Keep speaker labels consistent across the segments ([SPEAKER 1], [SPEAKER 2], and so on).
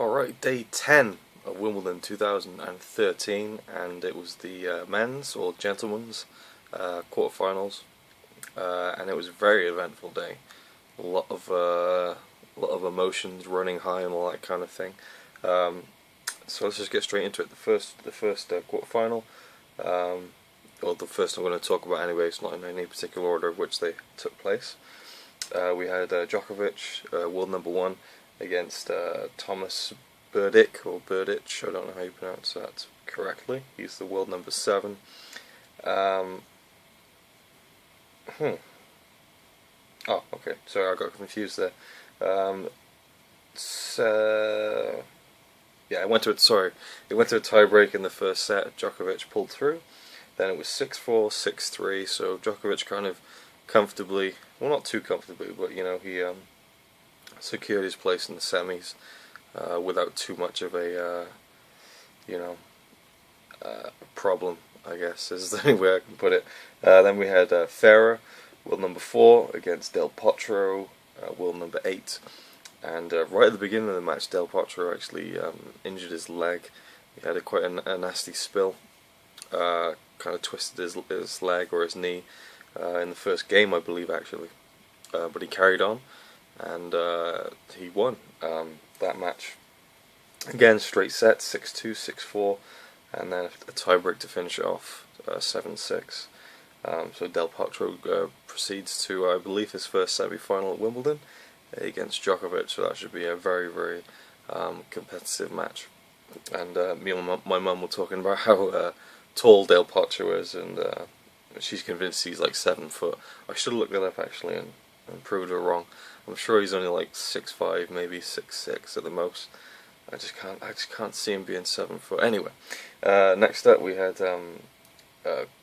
[SPEAKER 1] Alright, day 10 of Wimbledon 2013, and it was the men's or gentlemen's quarterfinals, and it was a very eventful day. A lot of emotions running high and all that kind of thing. So let's just get straight into it. The first quarterfinal, or the first I'm going to talk about anyway. It's not in any particular order of which they took place. We had Djokovic, world number 1, against Thomas Berdych, or Berdych, I don't know how you pronounce that correctly. He's the world number 7. Oh, okay, sorry, I got confused there. Yeah, it went to a tiebreak in the first set. Djokovic pulled through. Then it was 6-4, 6-3, so Djokovic kind of comfortably, well, not too comfortably, but you know, he secured his place in the semis without too much of a problem, I guess is the only way I can put it. Then we had Federer, world number 4, against Del Potro, world number 8, and right at the beginning of the match, Del Potro actually injured his leg. He had quite a nasty spill, kind of twisted his leg or his knee in the first game, I believe, actually, but he carried on, and he won that match. Again, straight set, 6-2, 6-4, and then a tiebreak to finish it off, 7-6. So Del Potro proceeds to, I believe, his first semi-final at Wimbledon against Djokovic, so that should be a very, very competitive match. And me and my mum were talking about how tall Del Potro is, and she's convinced he's like 7 foot. I should have looked that up actually and proved her wrong. I'm sure he's only like 6'5", maybe 6'6" at the most. I just can't see him being 7 foot. Anyway, next up we had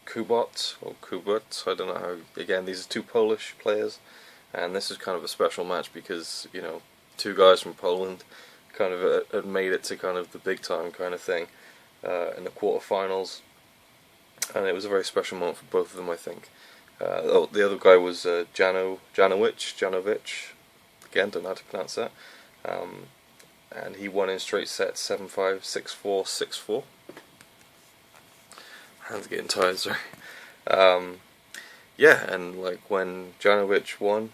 [SPEAKER 1] Kubot, or Kubot, I don't know how. Again, these are two Polish players, and this is kind of a special match because, you know, two guys from Poland kind of had made it to kind of the big time kind of thing in the quarterfinals, and it was a very special moment for both of them, I think. The other guy was Janovic, again, don't know how to pronounce that, and he won in straight sets, 7-5, 6-4, 6-4. Hands getting tired, sorry. Yeah, and like when Janovic won,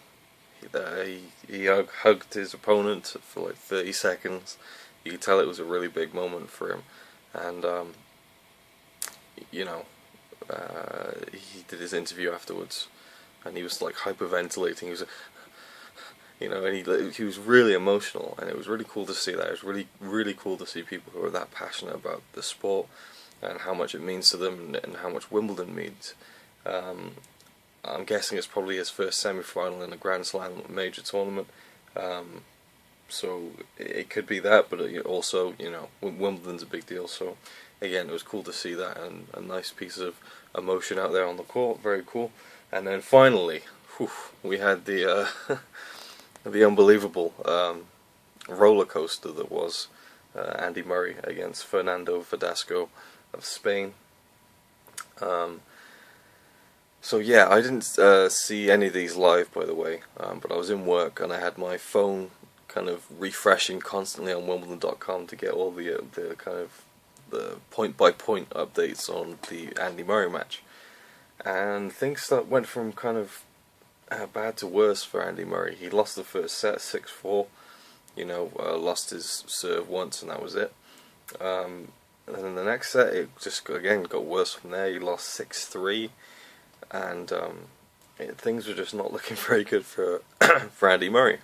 [SPEAKER 1] he hugged his opponent for like 30 seconds. You could tell it was a really big moment for him, and you know, he did his interview afterwards, and he was like hyperventilating. He was, you know, and he was really emotional, and it was really cool to see that. It was really cool to see people who are that passionate about the sport and how much it means to them, and how much Wimbledon means. I'm guessing it's probably his first semi-final in a Grand Slam major tournament, so it could be that, but also, you know, Wimbledon's a big deal, so again, it was cool to see that, and a nice piece of emotion out there on the court, very cool. And then finally, we had the the unbelievable roller coaster that was Andy Murray against Fernando Verdasco of Spain. So yeah, I didn't see any of these live, by the way, but I was in work and I had my phone kind of refreshing constantly on Wimbledon.com to get all the kind of the point-by-point updates on the Andy Murray match, and things that went from kind of bad to worse for Andy Murray. He lost the first set, 6-4. You know, lost his serve once, and that was it. And then the next set, it just again got worse from there. He lost 6-3. And things were just not looking very good for for Andy Murray.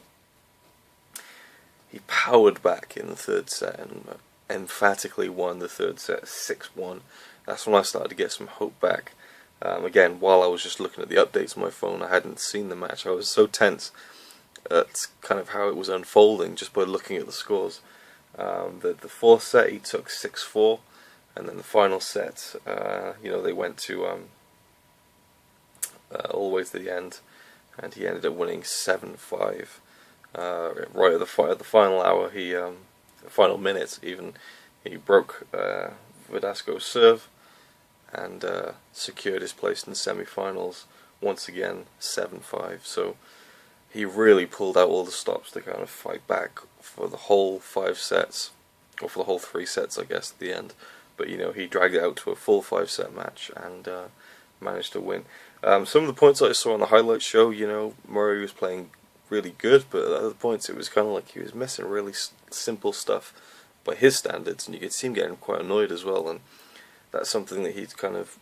[SPEAKER 1] He powered back in the third set and emphatically won the third set, 6-1. That's when I started to get some hope back. Again, while I was just looking at the updates on my phone, I hadn't seen the match. I was so tense at kind of how it was unfolding just by looking at the scores. The fourth set he took 6-4, and then the final set, you know, they went to all the way to the end, and he ended up winning 7-5. Right at the final hour, final minute even, he broke Verdasco's serve and secured his place in the semi-finals once again, 7-5. So he really pulled out all the stops to kind of fight back for the whole 5 sets, or for the whole 3 sets, I guess, at the end. But he dragged it out to a full 5-set match and managed to win. Some of the points I saw on the highlights show, Murray was playing really good, but at other points it was kind of like he was missing really simple stuff by his standards, and you could see him getting quite annoyed as well. And that's something that he's kind of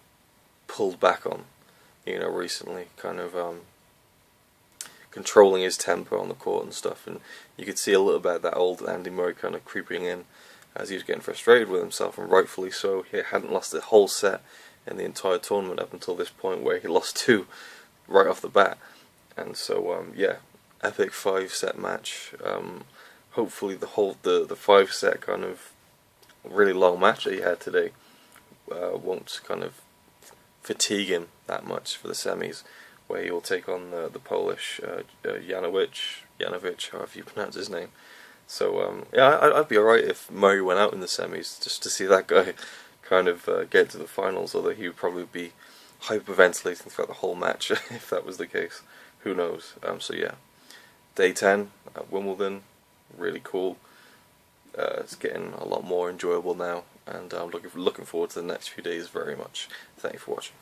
[SPEAKER 1] pulled back on, recently, kind of controlling his tempo on the court and stuff. And you could see a little bit of that old Andy Murray kind of creeping in as he was getting frustrated with himself, and rightfully so. He hadn't lost a whole set in the entire tournament up until this point, where he lost 2 right off the bat. And so, epic 5-set match. Hopefully the 5-set kind of really long match that he had today won't kind of fatigue him that much for the semis, where he will take on the Polish Janovic, however you pronounce his name. So I'd be alright if Murray went out in the semis, just to see that guy kind of get to the finals, although he would probably be hyperventilating throughout the whole match if that was the case. Who knows? So yeah, day 10 at Wimbledon, really cool. It's getting a lot more enjoyable now, and I'm looking forward to the next few days very much. Thank you for watching.